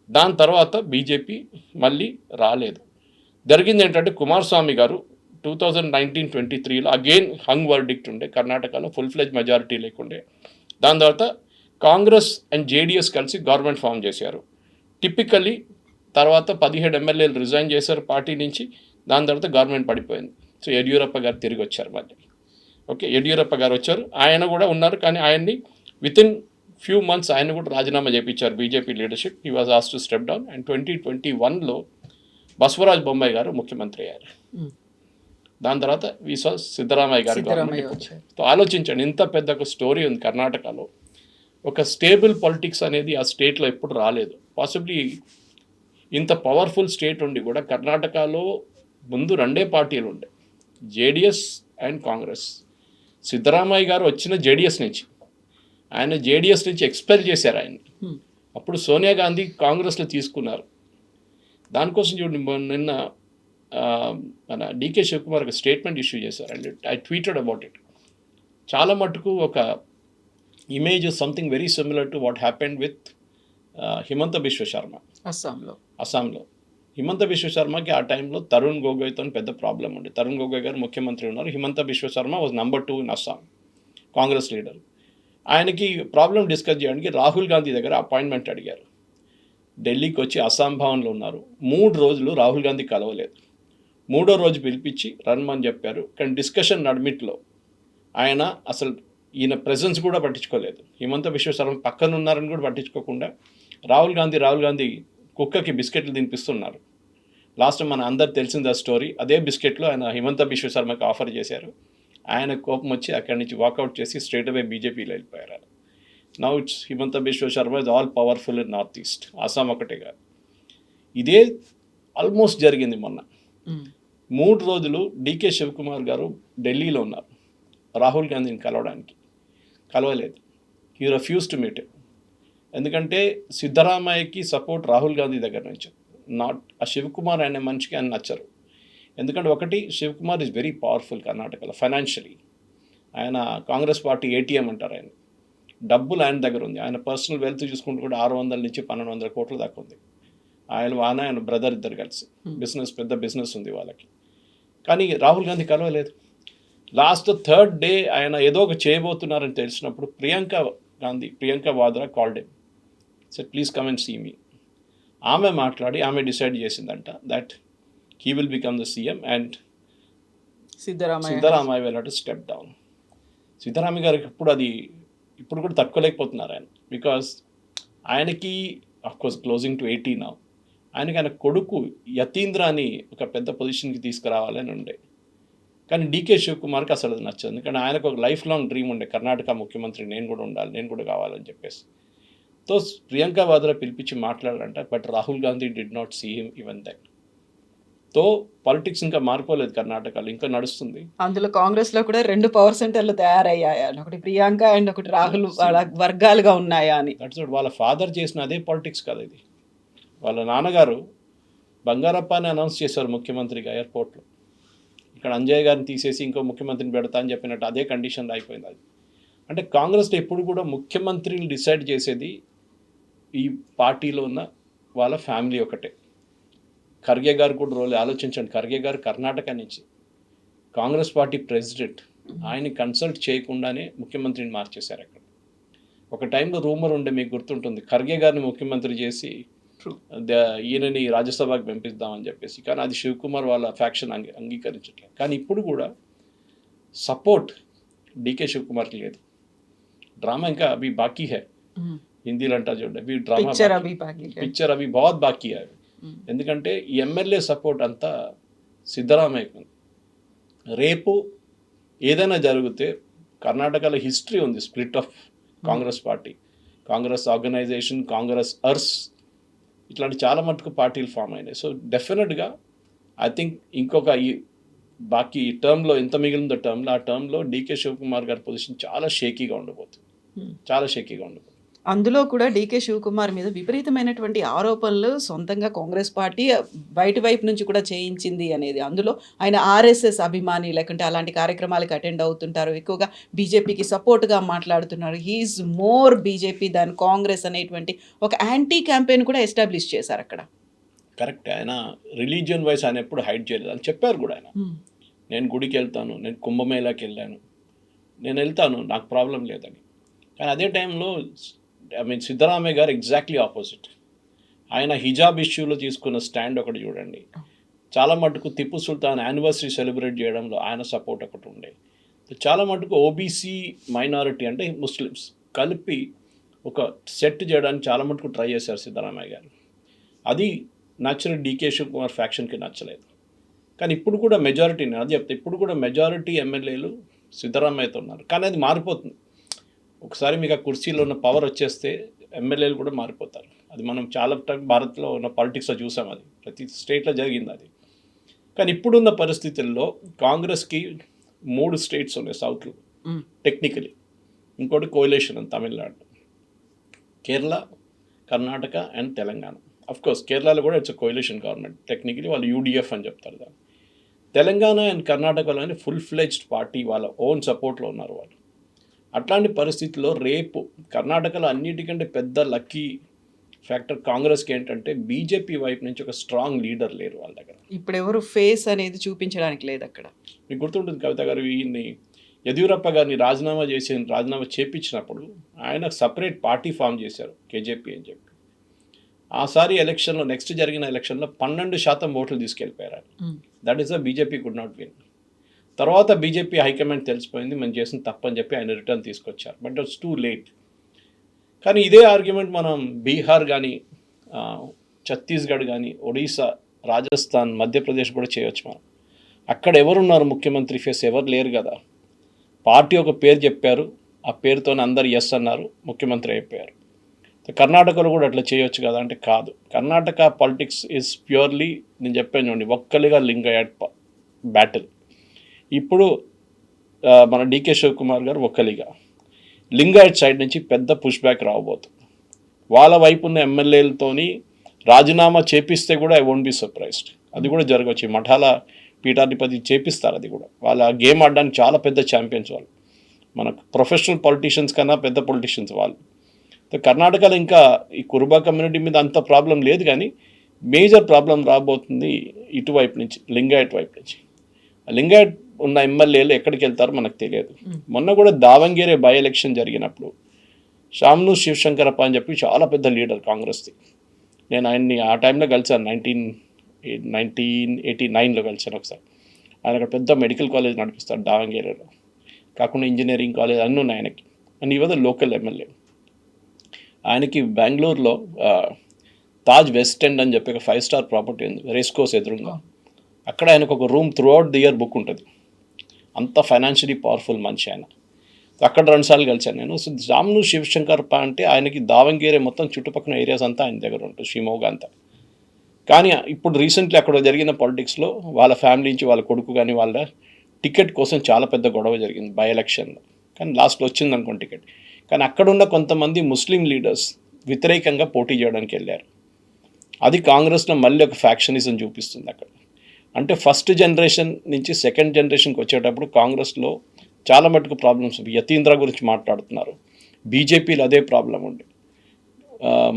దాని తర్వాత బీజేపీ మళ్ళీ రాలేదు. జరిగింది ఏంటంటే కుమారస్వామి గారు 2019-23లో అగైన్ హంగ్ వర్డిక్ట్ ఉండే, కర్ణాటకలో ఫుల్ ఫ్లెజ్ మెజారిటీ లేకుండే. దాని తర్వాత కాంగ్రెస్ అండ్ జేడీఎస్ కలిసి గవర్నమెంట్ ఫామ్ చేశారు. టిపికలీ తర్వాత 17 ఎమ్మెల్యేలు రిజైన్ చేశారు పార్టీ నుంచి. దాని తర్వాత గవర్నమెంట్ పడిపోయింది. సో యడ్యూరప్ప గారు తిరిగి వచ్చారు మళ్ళీ. ఓకే, యడ్యూరప్ప గారు వచ్చారు, ఆయన కూడా ఉన్నారు. కానీ ఆయన్ని విత్ ఇన్ ఫ్యూ మంత్స్ ఆయన కూడా రాజీనామా చేయించారు BJP leadership. He was asked to step down. And 2021లో బసవరాజ్ బొమ్మాయి గారు ముఖ్యమంత్రి అయ్యారు. దాని తర్వాత సిద్ధరామయ్య గారు గవర్నమెంట్. సో ఆలోచించండి, ఇంత పెద్ద ఒక స్టోరీ ఉంది కర్ణాటకలో. ఒక స్టేబుల్ పాలిటిక్స్ అనేది ఆ స్టేట్లో ఎప్పుడు రాలేదు. పాసిబ్లీ ఇంత పవర్ఫుల్ స్టేట్ ఉండి కూడా కర్ణాటకలో ముందు 2 పార్టీలు ఉండే, జేడిఎస్ అండ్ కాంగ్రెస్. సిద్ధరామయ్య గారు వచ్చిన జేడిఎస్ నుంచి, ఆయన జేడిఎస్ నుంచి ఎక్స్పెల్ చేశారు ఆయన్ని. అప్పుడు సోనియా గాంధీ కాంగ్రెస్లో తీసుకున్నారు. దానికోసం చూడండి, నిన్న మన డీకే శివకుమార్ ఒక స్టేట్మెంట్ ఇష్యూ చేశారు. And I tweeted about it. చాలా మటుకు ఒక image something very similar to what happened with Himanta Biswa Sharma అస్సాంలో. హిమంత బిశ్వ శర్మకి ఆ టైంలో తరుణ్ గొగోయ్తో పెద్ద ప్రాబ్లం ఉంది. తరుణ్ గొగోయ్ గారు ముఖ్యమంత్రి ఉన్నారు. Himanta Biswa Sharma was number 2 in Assam, Congress leader. ఆయనకి ప్రాబ్లం డిస్కస్ చేయడానికి రాహుల్ గాంధీ దగ్గర అపాయింట్మెంట్ అడిగారు. ఢిల్లీకి వచ్చి అస్సాం భవన్లో ఉన్నారు. 3 రోజులు రాహుల్ గాంధీ కలవలేదు. 3వ రోజు పిలిపించి రమ్మని చెప్పారు. కానీ డిస్కషన్ నడిమిట్లో ఆయన అసలు ఈయన ప్రెజెన్స్ కూడా పట్టించుకోలేదు. హిమంత బిశ్వ శర్మ పక్కన ఉన్నారని కూడా పట్టించుకోకుండా రాహుల్ గాంధీ కుక్కకి బిస్కెట్లు తినిపిస్తున్నారు. లాస్ట్ మన అందరు తెలిసింది ఆ స్టోరీ. అదే బిస్కెట్లు ఆయన హిమంత బిశ్వ శర్మకి ఆఫర్ చేశారు. ఆయన కోపం వచ్చి అక్కడి నుంచి వాకౌట్ చేసి స్ట్రైట్ అవే బీజేపీలో వెళ్ళిపోయారు. Now it's Himanta Biswa Sharma is all powerful in north east, Assam ఒకటే కాదు. ఇదే ఆల్మోస్ట్ జరిగింది మొన్న. 3 రోజులు డీకే శివకుమార్ గారు ఢిల్లీలో ఉన్నారు రాహుల్ గాంధీని కలవలేదు. He refuse to meet. ఎందుకంటే సిద్ధరామయ్యకి సపోర్ట్ రాహుల్ గాంధీ దగ్గర నుంచి, నాట్ ఆ శివకుమార్ అనే మనిషికి ఆయన నచ్చరు. ఎందుకంటే ఒకటి, శివకుమార్ ఈజ్ వెరీ పవర్ఫుల్ కర్ణాటకలో ఫైనాన్షియలీ. ఆయన కాంగ్రెస్ పార్టీ ఏటీఎం అంటారు. ఆయన డబ్బులు ఆయన దగ్గర ఉంది. ఆయన పర్సనల్ వెల్త్ చూసుకుంటూ కూడా 600 నుంచి 1200 కోట్ల దాకా ఉంది. ఆయన బ్రదర్ ఇద్దరు కలిసి పెద్ద బిజినెస్ ఉంది వాళ్ళకి. కానీ రాహుల్ గాంధీ కలవలేదు. లాస్ట్ 3rd డే ఆయన ఏదో ఒక చేయబోతున్నారని తెలిసినప్పుడు Priyanka Vadra called him, said please come and see me. ఆమె మాట్లాడి ఆమె డిసైడ్ చేసిందంట that he will become the CM and Siddaramaiah will have to step down. Siddaramaiah గారికి ఇప్పుడు కూడా తట్టుకోలేకపోతున్నారు ఆయన. బికాస్ ఆయనకి అఫ్కోర్స్ క్లోజింగ్ టు 80 నౌ. ఆయన కొడుకు యతీంద్రాని ఒక పెద్ద పొజిషన్కి తీసుకురావాలని ఉండే. కానీ డీకే శివకుమార్కి అసలు అది నచ్చదు. ఎందుకంటే ఆయనకు ఒక లైఫ్ లాంగ్ డ్రీమ్ ఉండే, కర్ణాటక ముఖ్యమంత్రి నేను కూడా ఉండాలి, నేను కూడా కావాలని చెప్పేసి. తో ప్రియాంక వాద్రా పిలిపించి మాట్లాడాలంట, but Rahul Gandhi did not see him even then. తో పాలిటిక్స్ ఇంకా మారిపోలేదు కర్ణాటకలో, ఇంకా నడుస్తుంది. అందులో కాంగ్రెస్ లో కూడా 2 పవర్ సెంటర్లు తయారయ్యాయి, ఒకటి ప్రియాంక అండ్ ఒకటి రాహుల్ వర్గాలుగా ఉన్నాయా అని. దట్స్ వాట్ వాళ్ళ ఫాదర్ చేసిన అదే పాలిటిక్స్ కదా ఇది. వాళ్ళ నాన్నగారు బంగారప్ప అని అనౌన్స్ చేశారు ముఖ్యమంత్రిగా ఎయిర్పోర్ట్లో. ఇక్కడ అంజయ్ గారిని తీసేసి ఇంకో ముఖ్యమంత్రిని పెడతా అని చెప్పినట్టు అదే కండిషన్లో అయిపోయింది అది. అంటే కాంగ్రెస్లో ఎప్పుడు కూడా ముఖ్యమంత్రిని డిసైడ్ చేసేది ఈ పార్టీలో ఉన్న వాళ్ళ ఫ్యామిలీ ఒకటే. ఖర్గే గారు కూడా రోల్ ఆలోచించండి. ఖర్గే గారు కర్ణాటక నుంచి కాంగ్రెస్ పార్టీ ప్రెసిడెంట్, ఆయన్ని కన్సల్ట్ చేయకుండానే ముఖ్యమంత్రిని మార్చేశారు అక్కడ. ఒక టైంలో రూమర్ ఉండే, మీకు గుర్తుంటుంది, ఖర్గే గారిని ముఖ్యమంత్రి చేసి ఈయనని రాజ్యసభకు పంపిద్దామని చెప్పేసి. కానీ అది శివకుమార్ వాళ్ళ ఫ్యాక్షన్ అంగీకరించట్లేదు. కానీ ఇప్పుడు కూడా సపోర్ట్ డీకే శివకుమార్కి లేదు. డ్రామా ఇంకా అవి బాకీ హై, హిందీలో అంటారు చూడండి, అవి డ్రామా పిక్చర్ అవి బాగా బాకీ హై. ఎందుకంటే ఈ ఎమ్మెల్యే సపోర్ట్ అంతా సిద్ధరామయ్యకు ఉంది. రేపు ఏదైనా జరిగితే కర్ణాటకలో హిస్టరీ ఉంది split of Congress party, Congress organisation, Congress Urs, ఇట్లాంటి చాలా మటుకు పార్టీలు ఫామ్ అయినాయి. సో డెఫినెట్గా ఐ థింక్ ఇంకొక ఈ బాకీ టర్మ్లో ఎంత మిగిలిందో టర్మ్లో, ఆ టర్మ్లో డీకే శివకుమార్ గారి పొజిషన్ చాలా షేకీగా ఉండబోతుంది, చాలా షేకీగా ఉండబోతుంది. అందులో కూడా డీకే శివకుమార్ మీద విపరీతమైనటువంటి ఆరోపణలు సొంతంగా కాంగ్రెస్ పార్టీ బయట వైపు నుంచి కూడా చేయించింది అనేది. అందులో ఆయన ఆర్ఎస్ఎస్ అభిమాని, లేకుంటే అలాంటి కార్యక్రమాలకు అటెండ్ అవుతుంటారు, ఎక్కువగా బీజేపీకి సపోర్ట్గా మాట్లాడుతున్నారు. హీఈస్ మోర్ బీజేపీ దాన్ కాంగ్రెస్ అనేటువంటి ఒక యాంటీ క్యాంపెయిన్ కూడా ఎస్టాబ్లిష్ చేశారు అక్కడ. కరెక్ట్. ఆయన రిలీజియన్ వైజ్ ఆయన ఎప్పుడు హైడ్ చేయలేదు అని చెప్పారు కూడా ఆయన. నేను గుడికి వెళ్తాను, నేను కుంభమేళాకి వెళ్ళాను, నేను వెళ్తాను, నాకు ప్రాబ్లం లేదని. కానీ అదే టైంలో సిద్ధరామయ్య గారు ఎగ్జాక్ట్లీ ఆపోజిట్. ఆయన హిజాబ్ ఇష్యూలో తీసుకున్న స్టాండ్ ఒకటి చూడండి. చాలా మటుకు టిప్పు సుల్తాన్ యానివర్సరీ సెలబ్రేట్ చేయడంలో ఆయన సపోర్ట్ ఒకటి ఉండే. చాలా మటుకు ఓబీసీ మైనారిటీ అంటే ముస్లిమ్స్ కలిపి ఒక సెట్ చేయడానికి చాలా మటుకు ట్రై చేశారు సిద్ధరామయ్య గారు. అది న్యాచురల్ డీకే శివకుమార్ ఫ్యాక్షన్కి నచ్చలేదు. కానీ ఇప్పుడు కూడా మెజారిటీ, నేను అది చెప్తే, ఇప్పుడు కూడా మెజారిటీ ఎమ్మెల్యేలు సిద్ధరామయ్యతో ఉన్నారు. కానీ అది మారిపోతుంది. ఒకసారి మీకు ఆ కుర్చీలో ఉన్న పవర్ వచ్చేస్తే ఎమ్మెల్యేలు కూడా మారిపోతారు. అది మనం చాలా టైం భారత్లో ఉన్న పాలిటిక్స్లో చూసాం, అది ప్రతి స్టేట్లో జరిగింది అది. కానీ ఇప్పుడున్న పరిస్థితుల్లో కాంగ్రెస్కి 3 స్టేట్స్ ఉన్నాయి సౌత్లో టెక్నికలీ, ఇంకోటి కోయిలేషన్ అని తమిళనాడు, కేరళ, కర్ణాటక అండ్ తెలంగాణ. అఫ్కోర్స్ కేరళలో కూడా ఇట్స్ కోయిలేషన్ గవర్నమెంట్, టెక్నికలీ వాళ్ళు యూడిఎఫ్ అని చెప్తారు దాన్ని. తెలంగాణ అండ్ కర్ణాటకలోని ఫుల్ ఫ్లెడ్జ్డ్ పార్టీ, వాళ్ళ ఓన్ సపోర్ట్లో ఉన్నారు వాళ్ళు. అట్లాంటి పరిస్థితుల్లో రేపు కర్ణాటకలో అన్నిటికంటే పెద్ద లక్కీ ఫ్యాక్టర్ కాంగ్రెస్కి ఏంటంటే బీజేపీ వైపు నుంచి ఒక స్ట్రాంగ్ లీడర్ లేరు వాళ్ళ దగ్గర. ఇప్పుడు ఎవరు ఫేస్ అనేది చూపించడానికి లేదు అక్కడ. మీకు గుర్తుంటుంది కవిత గారు, ఈయన్ని యదియూరప్ప గారిని రాజీనామా చేపించినప్పుడు ఆయన సపరేట్ పార్టీ ఫామ్ చేశారు, కేజేపీ అని చెప్పి. ఆసారి ఎలక్షన్లో, నెక్స్ట్ జరిగిన ఎలక్షన్లో 12% ఓట్లు తీసుకెళ్ళిపోయారు. That is the BJP could not win. తర్వాత బీజేపీ హైకమాండ్ తెలిసిపోయింది మనం చేసిన తప్పని చెప్పి ఆయన రిటర్న్ తీసుకొచ్చారు. But it's too late. కానీ ఇదే ఆర్గ్యుమెంట్ మనం బీహార్ కానీ, ఛత్తీస్గఢ్ కానీ, ఒడిశా, రాజస్థాన్, మధ్యప్రదేశ్ కూడా చేయొచ్చు మనం. అక్కడ ఎవరున్నారు ముఖ్యమంత్రి ఫేస్? ఎవరు లేరు కదా. పార్టీ ఒక పేరు చెప్పారు, ఆ పేరుతోనే అందరు ఎస్ అన్నారు, ముఖ్యమంత్రి అయిపోయారు. కర్ణాటకలో కూడా అట్లా చేయొచ్చు కదా అంటే కాదు. కర్ణాటక పాలిటిక్స్ ఈజ్ ప్యూర్లీ, నేను చెప్పాను చూడండి, ఒక్కలిగా లింగాయట్ బ్యాటిల్. ఇప్పుడు మన డీకే శివకుమార్ గారు ఒక్కలిగా, లింగాయట్ సైడ్ నుంచి పెద్ద పుష్ బ్యాక్ రావబోతుంది. వాళ్ళ వైపు ఉన్న ఎమ్మెల్యేలతోని రాజీనామా చేపిస్తే కూడా ఐ వోంట్ బి సర్ప్రైజ్డ్. అది కూడా జరగవచ్చు. మఠాల పీఠాధిపతి చేపిస్తారు. అది కూడా వాళ్ళ గేమ్ ఆడడానికి చాలా పెద్ద ఛాంపియన్స్ వాళ్ళు, మనకు ప్రొఫెషనల్ పొలిటీషియన్స్ కన్నా పెద్ద పొలిటీషియన్స్ వాళ్ళు. కర్ణాటకలో ఇంకా ఈ కురుబా కమ్యూనిటీ మీద అంత ప్రాబ్లం లేదు, కానీ మేజర్ ప్రాబ్లం రాబోతుంది ఇటువైపు నుంచి, లింగాయట్ వైపు నుంచి. లింగాయట్ ఉన్న ఎమ్మెల్యేలు ఎక్కడికి వెళ్తారో మనకు తెలియదు. మొన్న కూడా దావంగేరే బై ఎలక్షన్ జరిగినప్పుడు షామ్ను శివశంకరప్ప అని చెప్పి చాలా పెద్ద లీడర్ కాంగ్రెస్ది, నేను ఆయన్ని ఆ టైంలో కలిసాను, 1989లో కలిసాను ఒకసారి. ఆయన అక్కడ పెద్ద మెడికల్ కాలేజ్ నడిపిస్తాడు దావంగేరేలో, కాకుండా ఇంజనీరింగ్ కాలేజ్ అన్నీ ఉన్నాయి ఆయనకి. అండ్ ఈ వాజ్ లోకల్ ఎమ్మెల్యే. ఆయనకి బెంగళూరులో తాజ్ వెస్ట్ ఎండ్ అని చెప్పి ఒక 5 స్టార్ ప్రాపర్టీ ఉంది, రేస్ కోర్స్ ఎదురుగా. అక్కడ ఆయనకు ఒక room through out the year book ఉంటుంది. అంత ఫైనాన్షియలీ పవర్ఫుల్ మనిషి ఆయన. అక్కడ 2 సార్లు కలిశాను నేను. సో జామ్ను శివశంకర్ అంటే ఆయనకి దావంగేరే మొత్తం చుట్టుపక్కల ఏరియాస్ అంతా ఆయన దగ్గర ఉంటుంది, షిమోగా అంతా. కానీ ఇప్పుడు రీసెంట్లీ అక్కడ జరిగిన పాలిటిక్స్లో వాళ్ళ ఫ్యామిలీ నుంచి వాళ్ళ కొడుకు కానీ వాళ్ళ టికెట్ కోసం చాలా పెద్ద గొడవ జరిగింది బై ఎలక్షన్లో. కానీ లాస్ట్లో వచ్చింది అనుకోండి టికెట్. కానీ అక్కడున్న కొంతమంది ముస్లిం లీడర్స్ వ్యతిరేకంగా పోటీ చేయడానికి వెళ్ళారు. అది కాంగ్రెస్లో మళ్ళీ ఒక ఫ్యాక్షనిజం చూపిస్తుంది అక్కడ. అంటే ఫస్ట్ జనరేషన్ నుంచి సెకండ్ జనరేషన్కి వచ్చేటప్పుడు కాంగ్రెస్లో చాలా మటుకు ప్రాబ్లమ్స్. యతీంద్ర గురించి మాట్లాడుతున్నారు, బీజేపీలో అదే ప్రాబ్లం ఉంది.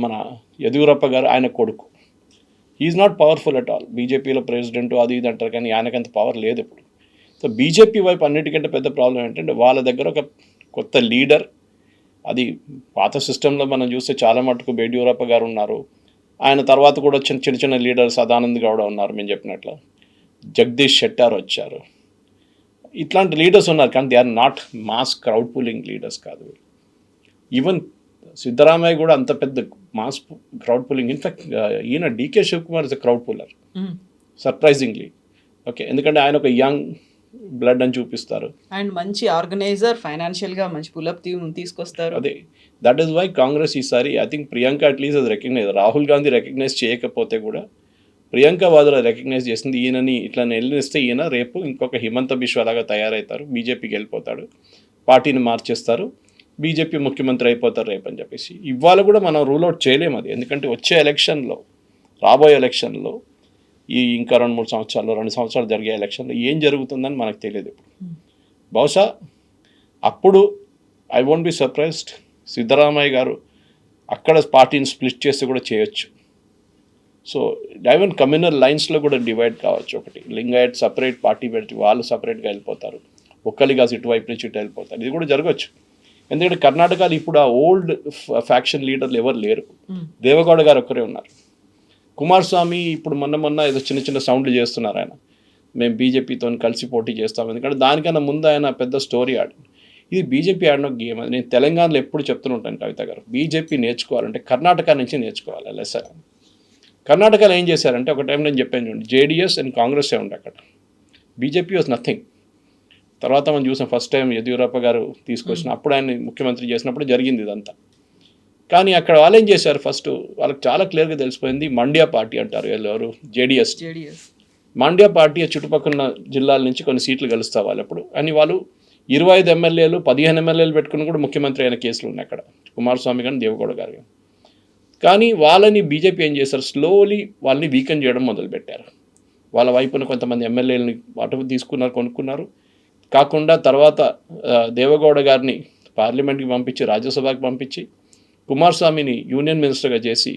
మన యదురప్ప గారు ఆయన కొడుకు, is not powerful at all. బీజేపీలో ప్రెసిడెంట్ అది ఇది అంటారు కానీ ఆయనకంత పవర్ లేదు ఇప్పుడు. సో బీజేపీ వైపు అన్నిటికంటే పెద్ద ప్రాబ్లం ఏంటంటే వాళ్ళ దగ్గర ఒక కొత్త లీడర్. అది పాత సిస్టంలో మనం చూస్తే చాలా మటుకు యడ్యూరప్ప గారు ఉన్నారు, ఆయన తర్వాత కూడా చిన్న చిన్న లీడర్స్ సదానంద్ గౌడ ఉన్నారు, మేము చెప్పినట్లు జగదీష్ షెట్టార్ వచ్చారు, ఇట్లాంటి లీడర్స్ ఉన్నారు. కానీ they are not mass crowd pulling leaders కాదు. ఈవెన్ సిద్ధరామయ్య కూడా అంత పెద్ద మాస్ క్రౌడ్ పుల్లింగ్. ఇన్ఫ్యాక్ట్ ఈయన DK Shivakumar is a crowd puller surprisingly. Okay, ఎందుకంటే ఆయన ఒక యంగ్ బ్లడ్ అని చూపిస్తారు అండ్ మంచి ఆర్గనైజర్, ఫైనాన్షియల్గా మంచి పులప్ తీసుకొస్తారు. అదే దట్ ఈస్ వై కాంగ్రెస్ ఈసారి ఐ థింక్ ప్రియాంక అట్లీస్ట్ అది రికగ్నైజ్, రాహుల్ గాంధీ రికగ్నైజ్ చేయకపోతే కూడా ప్రియాంక వాద్రా రికగ్నైజ్ చేసింది. ఈయనని ఇట్లా నిలదీస్తే ఈయన రేపు ఇంకొక హిమంత బిశ్వలాగా తయారవుతారు, బీజేపీకి వెళ్ళిపోతాడు, పార్టీని మార్చేస్తారు, బీజేపీ ముఖ్యమంత్రి అయిపోతారు రేపు అని చెప్పేసి. ఇవాళ కూడా మనం రూల్ అవుట్ చేయలేము అది. ఎందుకంటే వచ్చే ఎలక్షన్లో, రాబోయే ఎలక్షన్లో, ఈ ఇంకా 2-3 సంవత్సరాలు 2 సంవత్సరాలు జరిగే ఎలక్షన్లో ఏం జరుగుతుందని మనకు తెలియదు ఇప్పుడు. బహుశా అప్పుడు I won't be surprised Siddaramaiah గారు అక్కడ పార్టీని స్ప్లిట్ చేసి కూడా చేయొచ్చు. సో ఈవెన్ కమ్యూనల్ లైన్స్లో కూడా డివైడ్ కావచ్చు. ఒకటి లింగాయట్ సపరేట్ పార్టీ పెట్టి వాళ్ళు సపరేట్గా వెళ్ళిపోతారు, ఒక్కలిగా ఇటువైపు నుంచి ఇటు వెళ్ళిపోతారు. ఇది కూడా జరగవచ్చు. ఎందుకంటే కర్ణాటకలో ఇప్పుడు ఆ ఓల్డ్ ఫ్యాక్షన్ లీడర్లు ఎవరు లేరు, దేవగౌడ గారు ఒక్కరే ఉన్నారు. కుమారస్వామి ఇప్పుడు మొన్న ఏదో చిన్న సౌండ్లు చేస్తున్నారు ఆయన, మేము బీజేపీతో కలిసి పోటీ చేస్తాం. ఎందుకంటే దానికన్నా ముందు ఆయన పెద్ద స్టోరీ ఆడింది. ఇది బీజేపీ ఆడిన గేమ్. అది నేను తెలంగాణలో ఎప్పుడు చెప్తుంటాను కవిత గారు, బీజేపీ నేర్చుకోవాలంటే కర్ణాటక నుంచి నేర్చుకోవాలి. లెస్ కర్ణాటకలో ఏం చేశారంటే ఒక టైం నేను చెప్పాను చూడండి, జేడీఎస్ అండ్ కాంగ్రెస్ ఉండే అక్కడ, బీజేపీ వాజ్ నథింగ్. తర్వాత మనం చూసాం ఫస్ట్ టైం యడ్యూరప్ప గారు తీసుకొచ్చిన అప్పుడు ఆయన ముఖ్యమంత్రి చేసినప్పుడు జరిగింది ఇదంతా. కానీ అక్కడ వాళ్ళు ఏం చేశారు, ఫస్ట్ వాళ్ళకి చాలా క్లియర్గా తెలిసిపోయింది, మండ్యా పార్టీ అంటారు ఎవరు, జేడీఎస్. మండ్యా పార్టీ చుట్టుపక్కల జిల్లాల నుంచి కొన్ని సీట్లు గెలుస్తారు వాళ్ళు అప్పుడు. అని వాళ్ళు 25 ఎమ్మెల్యేలు 15 ఎమ్మెల్యేలు పెట్టుకుని కూడా ముఖ్యమంత్రి అయిన కేసులు ఉన్నాయి అక్కడ, కుమారస్వామి కానీ దేవగౌడ గారు. కానీ వాళ్ళని బీజేపీ ఏం చేశారు, స్లోలీ వాళ్ళని వీకెన్ చేయడం మొదలుపెట్టారు. వాళ్ళ వైపున కొంతమంది ఎమ్మెల్యేలని అటు కొనుక్కున్నారు. కాకుండా తర్వాత దేవగౌడ గారిని పార్లమెంట్కి పంపించి, రాజ్యసభకి పంపించి, కుమారస్వామిని యూనియన్ మినిస్టర్గా చేసి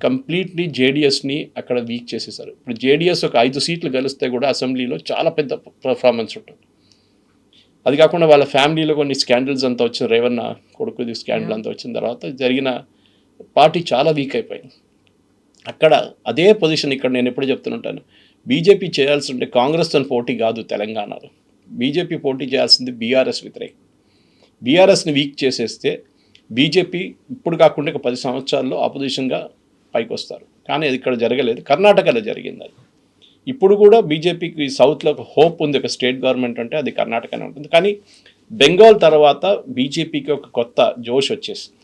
కంప్లీట్లీ జేడీఎస్ని అక్కడ వీక్ చేసేసారు. ఇప్పుడు జేడీఎస్ ఒక 5 సీట్లు గెలిస్తే కూడా అసెంబ్లీలో చాలా పెద్ద పర్ఫార్మెన్స్ ఉంటుంది. అది కాకుండా వాళ్ళ ఫ్యామిలీలో కొన్ని స్కాండల్స్ అంతా వచ్చిన, రేవన్న కొడుకుది స్కాండల్ అంతా వచ్చిన తర్వాత జరిగిన పార్టీ చాలా వీక్ అయిపోయింది. అక్కడ అదే పొజిషన్ ఇక్కడ నేను ఎప్పుడు చెప్తుంటాను, బీజేపీ చేయాల్సి ఉంటే కాంగ్రెస్తో పోటీ కాదు తెలంగాణలో, బీజేపీ పోటీ చేయాల్సింది బీఆర్ఎస్ వ్యతిరేకం. బీఆర్ఎస్ని వీక్ చేసేస్తే బీజేపీ ఇప్పుడు కాకుండా 10 సంవత్సరాల్లో అపోజిషన్గా పైకి వస్తారు. కానీ అది ఇక్కడ జరగలేదు, కర్ణాటకలో జరిగింది అది. ఇప్పుడు కూడా బీజేపీకి సౌత్లో ఒక హోప్ ఉంది, ఒక స్టేట్ గవర్నమెంట్ అంటే అది కర్ణాటకనే ఉంటుంది. కానీ బెంగాల్ తర్వాత బీజేపీకి ఒక కొత్త జోష్ వచ్చేసింది,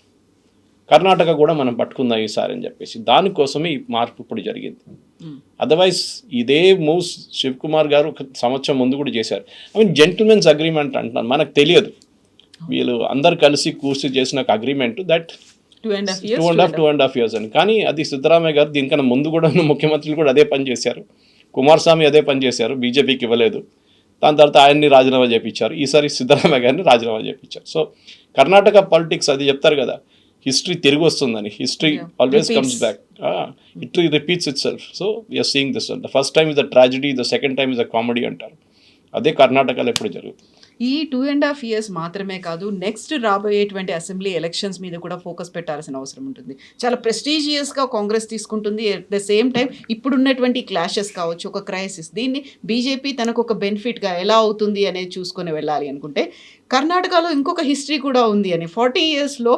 కర్ణాటక కూడా మనం పట్టుకుందాం ఈసారి అని చెప్పేసి. దానికోసమే ఈ మార్పు ఇప్పుడు జరిగింది. అదర్వైజ్ ఇదే మూవ్స్ శివకుమార్ గారు 1 సంవత్సరం ముందు కూడా చేశారు. ఐ మీన్ జెంటిల్మెన్స్ అగ్రిమెంట్ అంటున్నాను, మనకు తెలియదు, వీళ్ళు అందరు కలిసి కూర్చి చేసిన ఒక అగ్రిమెంట్ దట్ 2.5 years అని. కానీ అది సిద్ధరామయ్య గారు దీనికన్నా ముందు కూడా ముఖ్యమంత్రులు కూడా అదే పని చేశారు, కుమారస్వామి అదే పని చేశారు, బీజేపీకి ఇవ్వలేదు. దాని తర్వాత ఆయన్ని రాజీనామా చేయించారు, ఈసారి సిద్ధరామయ్య గారిని రాజీనామా చేయించారు. సో కర్ణాటక పాలిటిక్స్ అది చెప్తారు కదా, హిస్టరీ తిరిగి వస్తుందని, history always comes back, history repeats itself. So we are seeing this one, the first time is a tragedy, the second time is a comedy అంటారు. అదే కర్ణాటకలో ఎప్పుడు జరుగుతుంది. ఈ 2.5 years మాత్రమే కాదు, నెక్స్ట్ రాబోయేటువంటి అసెంబ్లీ ఎలక్షన్స్ మీద కూడా ఫోకస్ పెట్టాల్సిన అవసరం ఉంటుంది. చాలా ప్రెస్టీజియస్గా కాంగ్రెస్ తీసుకుంటుంది. ఎట్ ద సేమ్ టైం ఇప్పుడున్నటువంటి క్లాషెస్ కావచ్చు, ఒక క్రైసిస్, దీన్ని బీజేపీ తనకు ఒక బెనిఫిట్గా ఎలా అవుతుంది అనేది చూసుకొని వెళ్ళాలి అనుకుంటే కర్ణాటకలో ఇంకొక హిస్టరీ కూడా ఉంది అని 40 ఇయర్స్లో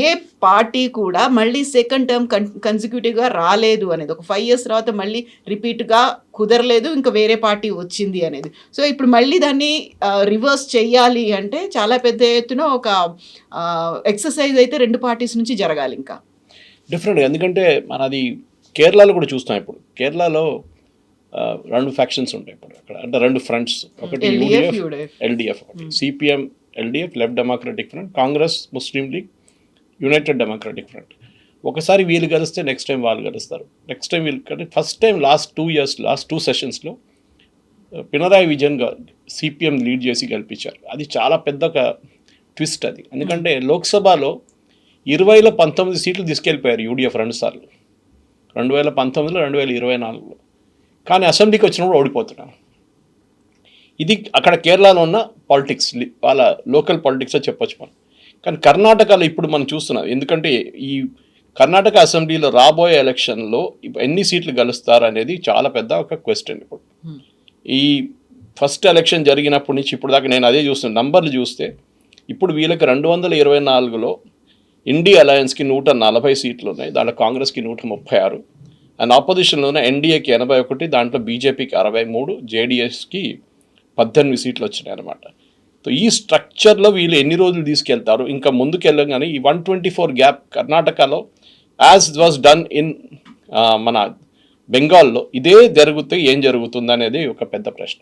ఏ పార్టీ కూడా మళ్ళీ సెకండ్ టర్మ్ కన్సిక్యూటివ్గా రాలేదు అనేది, ఒక 5 ఇయర్స్ తర్వాత మళ్ళీ రిపీట్గా కుదరలేదు, ఇంకా వేరే పార్టీ వచ్చింది అనేది. సో ఇప్పుడు మళ్ళీ దాన్ని రివర్స్ చెయ్యాలి అంటే చాలా పెద్ద ఎత్తున ఒక ఎక్సర్సైజ్ అయితే 2 పార్టీస్ నుంచి జరగాలి. ఇంకా డెఫినెట్గా, ఎందుకంటే మనది కేరళలో కూడా చూస్తాం. ఇప్పుడు కేరళలో 2 ఫ్యాక్షన్స్ ఉంటాయి ఇప్పుడు అక్కడ, అంటే 2 ఫ్రంట్స్, ఒకటి ఎల్డిఎఫ్, ఒకటి CPM LDF left democratic front, Congress Muslim League united democratic front. ఒకసారి వీళ్ళు కలిస్తే నెక్స్ట్ టైం వాళ్ళు కలుస్తారు, నెక్స్ట్ టైం వీళ్ళు. కానీ ఫస్ట్ టైం లాస్ట్ 2 సెషన్స్లో పినరాయి విజయన్ సిపిఎం లీడ్ చేసి గెలిపించారు. అది చాలా పెద్ద ఒక ట్విస్ట్ అది, ఎందుకంటే లోక్సభలో 20లో 19 సీట్లు తీసుకెళ్ళిపోయారు యూడిఎఫ్ 2 సార్లు, 2019లో 2024లో. కానీ అసెంబ్లీకి వచ్చినప్పుడు ఓడిపోతున్నారు. ఇది అక్కడ కేరళలో ఉన్న పాలిటిక్స్, వాళ్ళ లోకల్ పాలిటిక్స్ చెప్పొచ్చు మనం. కానీ కర్ణాటకలో ఇప్పుడు మనం చూస్తున్నాం, ఎందుకంటే ఈ కర్ణాటక అసెంబ్లీలో రాబోయే ఎలక్షన్లో ఎన్ని సీట్లు గెలుస్తారు అనేది చాలా పెద్ద ఒక క్వశ్చన్. ఇప్పుడు ఈ ఫస్ట్ ఎలక్షన్ జరిగినప్పటి నుంచి ఇప్పుడు దాకా నేను అదే చూస్తున్నాను, నంబర్లు చూస్తే ఇప్పుడు వీళ్ళకి 224లో ఇండియా అలయన్స్కి 140 సీట్లు ఉన్నాయి, దాంట్లో కాంగ్రెస్కి 136, అండ్ ఆపోజిషన్లోనే ఎన్డీఏకి 81, దాంట్లో బీజేపీకి 63, జేడీఎస్కి 18 సీట్లు వచ్చినాయి అనమాట. సో ఈ స్ట్రక్చర్లో వీళ్ళు ఎన్ని రోజులు తీసుకెళ్తారు, ఇంకా ముందుకు వెళ్ళగానే ఈ 124 గ్యాప్ కర్ణాటకలో యాజ్ వాజ్ డన్ ఇన్ మన బెంగాల్లో ఇదే జరిగితే ఏం జరుగుతుంది అనేది ఒక పెద్ద ప్రశ్న.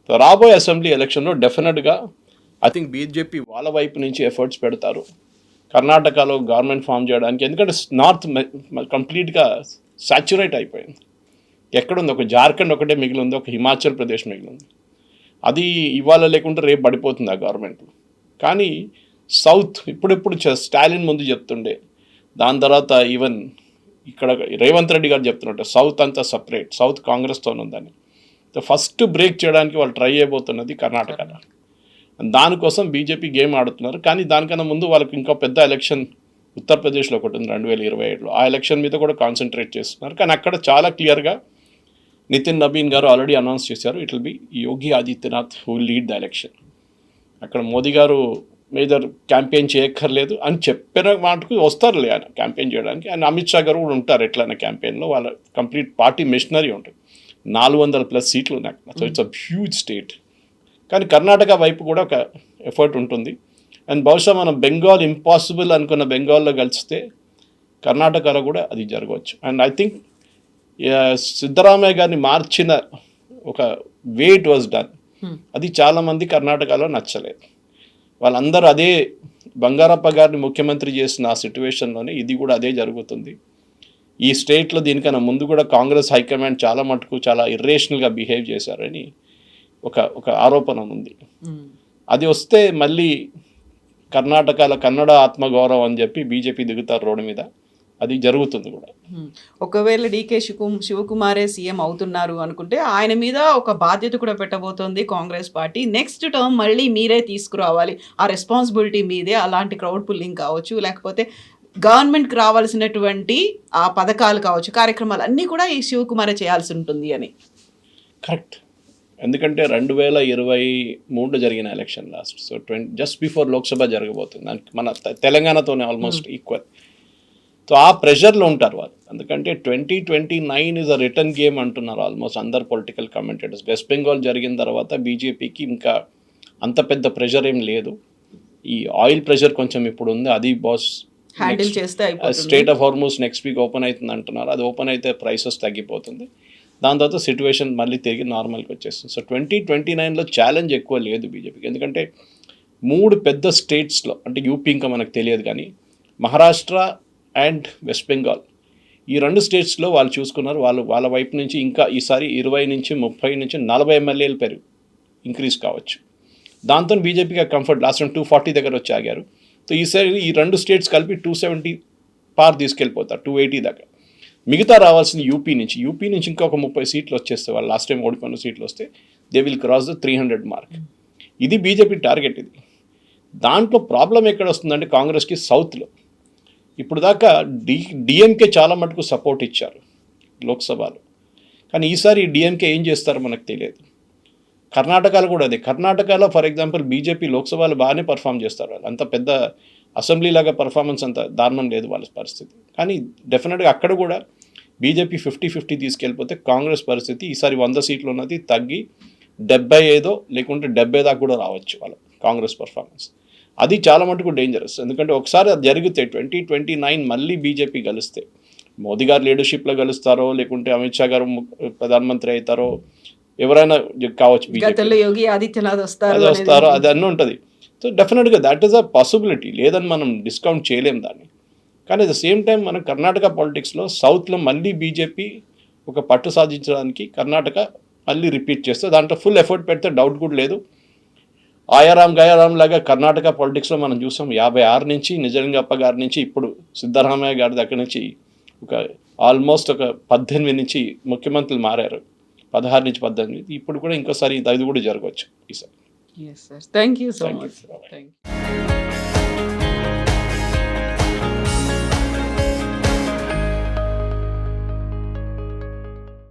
సో రాబోయే అసెంబ్లీ ఎలక్షన్లో డెఫినెట్గా ఐ థింక్ బీజేపీ వాళ్ళ వైపు నుంచి ఎఫర్ట్స్ పెడతారు కర్ణాటకలో గవర్నమెంట్ ఫామ్ చేయడానికి, ఎందుకంటే నార్త్ కంప్లీట్గా సాచ్యురేట్ అయిపోయింది. ఎక్కడుంది, ఒక జార్ఖండ్ ఒకటే మిగిలింది, ఒక హిమాచల్ ప్రదేశ్ మిగిలింది. అది ఇవాళ లేకుంటే రేపు పడిపోతుంది ఆ గవర్నమెంట్. కానీ సౌత్ ఇప్పుడిప్పుడు స్టాలిన్ ముందు చెప్తుండే, దాని తర్వాత ఈవెన్ ఇక్కడ రేవంత్ రెడ్డి గారు చెప్తున్నట్టు సౌత్ అంతా సపరేట్, సౌత్ కాంగ్రెస్తో ఉందని. ఫస్ట్ బ్రేక్ చేయడానికి వాళ్ళు ట్రై చేయబోతున్నది కర్ణాటకలో. దానికోసం బీజేపీ గేమ్ ఆడుతున్నారు. కానీ దానికన్నా ముందు వాళ్ళకి ఇంకా పెద్ద ఎలక్షన్ ఉత్తరప్రదేశ్లో ఒకటి ఉంది 2027లో, ఆ ఎలక్షన్ మీద కూడా కాన్సన్ట్రేట్ చేస్తున్నారు. కానీ అక్కడ చాలా క్లియర్గా నితిన్ నబీన్ గారు ఆల్రెడీ అనౌన్స్ చేశారు, it will be Yogi Adityanath who lead the election. అక్కడ మోదీ గారు మేజర్ క్యాంపెయిన్ చేయక్కర్లేదు అని చెప్పిన మాటకు వస్తారులే ఆయన క్యాంపెయిన్ చేయడానికి. అండ్ అమిత్ షా గారు కూడా ఉంటారు ఎట్లయినా క్యాంపెయిన్లో, వాళ్ళ కంప్లీట్ పార్టీ మిషనరీ ఉంటుంది. 400+ సీట్లు ఉన్నాయి. So it's a huge state. కానీ కర్ణాటక వైపు కూడా ఒక ఎఫర్ట్ ఉంటుంది. అండ్ బహుశా మనం బెంగాల్ ఇంపాసిబుల్ అనుకున్న బెంగాల్లో కలిస్తే కర్ణాటకలో కూడా అది జరగవచ్చు. అండ్ ఐ థింక్ సిద్ధరామయ్య గారిని మార్చిన ఒక వే ఇట్ వాజ్ డన్, అది చాలామంది కర్ణాటకలో నచ్చలేదు. వాళ్ళందరూ అదే బంగారప్ప గారిని ముఖ్యమంత్రి చేసిన ఆ సిచ్యువేషన్లోనే ఇది కూడా అదే జరుగుతుంది. ఈ స్టేట్లో దీనికన్నా ముందు కూడా కాంగ్రెస్ హైకమాండ్ చాలా మటుకు చాలా ఇర్రేషనల్గా బిహేవ్ చేశారని ఒక ఆరోపణ ఉంది. అది వస్తే మళ్ళీ కర్ణాటకలో కన్నడ ఆత్మగౌరవం అని చెప్పి బీజేపీ దిగుతారు రోడ్డు మీద, అది జరుగుతుంది కూడా. ఒకవేళ డీకే శివకుమారే సీఎం అవుతున్నారు అనుకుంటే ఆయన మీద ఒక బాధ్యత కూడా పెట్టబోతోంది కాంగ్రెస్ పార్టీ. నెక్స్ట్ టర్మ్ మళ్ళీ మీరే తీసుకురావాలి, ఆ రెస్పాన్సిబిలిటీ మీదే. అలాంటి క్రౌడ్ పుల్లింగ్ కావచ్చు, లేకపోతే గవర్నమెంట్కి రావాల్సినటువంటి ఆ పథకాలు కావచ్చు, కార్యక్రమాలు అన్నీ కూడా ఈ శివకుమారే చేయాల్సి ఉంటుంది అని. కరెక్ట్, ఎందుకంటే 2023 జరిగిన election last, so just before Lok Sabha జరగబోతుంది, దానికి మన తెలంగాణతోనే ఆల్మోస్ట్ ఈక్వల్. సో ఆ ప్రెషర్లో ఉంటారు వాళ్ళు, ఎందుకంటే 2029 ఇస్ అ రిటర్న్ గేమ్ అంటున్నారు ఆల్మోస్ట్ అందరు పొలిటికల్ కామెంటేటర్స్. వెస్ట్ బెంగాల్ జరిగిన తర్వాత బీజేపీకి ఇంకా అంత పెద్ద ప్రెషర్ ఏం లేదు. ఈ ఆయిల్ ప్రెషర్ కొంచెం ఇప్పుడు ఉంది, అది బాస్ హ్యాండిల్ చేస్తే state of Hormuz next week open అవుతుంది అంటున్నారు. అది ఓపెన్ అయితే ప్రైసెస్ తగ్గిపోతుంది, దాని తర్వాత సిచ్యువేషన్ మళ్ళీ తిరిగి నార్మల్కి వచ్చేస్తుంది. సో 2029లో ఛాలెంజ్ ఎక్కువ లేదు బీజేపీకి, ఎందుకంటే 3 పెద్ద స్టేట్స్లో, అంటే యూపీ ఇంకా మనకు తెలియదు కానీ మహారాష్ట్ర అండ్ వెస్ట్ బెంగాల్, ఈ 2 స్టేట్స్లో వాళ్ళు చూసుకున్నారు. వాళ్ళ వైపు నుంచి ఇంకా ఈసారి 20 నుంచి 30 నుంచి 40 ఎమ్మెల్యేలు ఇంక్రీజ్ కావచ్చు. దాంతో బీజేపీకి కంఫర్ట్, లాస్ట్ టైం 240 దగ్గర వచ్చి ఆగారు. సో ఈసారి ఈ 2 స్టేట్స్ కలిపి 270 పార్ తీసుకెళ్ళిపోతారు, 280 దాకా. మిగతా రావాల్సింది యూపీ నుంచి ఇంకా ఒక 30 సీట్లు వచ్చేస్తే, వాళ్ళు లాస్ట్ టైం ఓడిపోయిన సీట్లు వస్తే they will cross the 300 mark. ఇది బీజేపీ టార్గెట్. ఇది దాంట్లో ప్రాబ్లం ఎక్కడ వస్తుందంటే కాంగ్రెస్కి సౌత్లో ఇప్పుడు దాకా డిఎంకే చాలా మటుకు సపోర్ట్ ఇచ్చారు లోక్సభలో, కానీ ఈసారి డిఎంకే ఏం చేస్తారో మనకు తెలియదు. కర్ణాటకలో కూడా అదే. కర్ణాటకలో ఫర్ ఎగ్జాంపుల్ బీజేపీ లోక్సభలో బాగానే పర్ఫామ్ చేస్తారు వాళ్ళు. అంత పెద్ద అసెంబ్లీ లాగా పర్ఫార్మెన్స్ అంత దారుణం లేదు వాళ్ళ పరిస్థితి. కానీ డెఫినెట్గా అక్కడ కూడా బీజేపీ 50-50 తీసుకెళ్ళిపోతే కాంగ్రెస్ పరిస్థితి ఈసారి 100 సీట్లు ఉన్నది తగ్గి 75 లేకుంటే 70 దాకా కూడా రావచ్చు వాళ్ళ కాంగ్రెస్ పర్ఫార్మెన్స్. అది చాలా మటుకు డేంజరస్. ఎందుకంటే ఒకసారి అది జరిగితే 2029 మళ్ళీ బీజేపీ గెలిస్తే మోదీ గారు లీడర్షిప్లో గెలుస్తారో లేకుంటే అమిత్ షా గారు ప్రధానమంత్రి అవుతారో ఎవరైనా కావచ్చు, గతంలో యోగి ఆదిత్యనాథ్ అది వస్తారో అది అన్నీ ఉంటుంది. సో డెఫినెట్గా దాట్ ఈస్ అ పాసిబిలిటీ, లేదని మనం డిస్కౌంట్ చేయలేం దాన్ని. కానీ అట్ ద సేమ్ టైం మనం కర్ణాటక పాలిటిక్స్లో సౌత్లో మళ్ళీ బీజేపీ ఒక పట్టు సాధించడానికి కర్ణాటక మళ్ళీ రిపీట్ చేస్తే దాంట్లో ఫుల్ ఎఫర్ట్ పెడితే డౌట్ కూడా లేదు. ఆయారాం గయారాం లాగా కర్ణాటక పాలిటిక్స్లో మనం చూసాం 56 నుంచి నిజలింగప్ప గారి నుంచి ఇప్పుడు సిద్ధరామయ్య గారి దగ్గర నుంచి ఒక ఆల్మోస్ట్ ఒక 18 నుంచి ముఖ్యమంత్రులు మారారు, 16 నుంచి 18. ఇప్పుడు కూడా ఇంకోసారి ఇది కూడా జరగవచ్చు ఈసారి. Yes, sir. Thank you so Thank you. much. Thank you.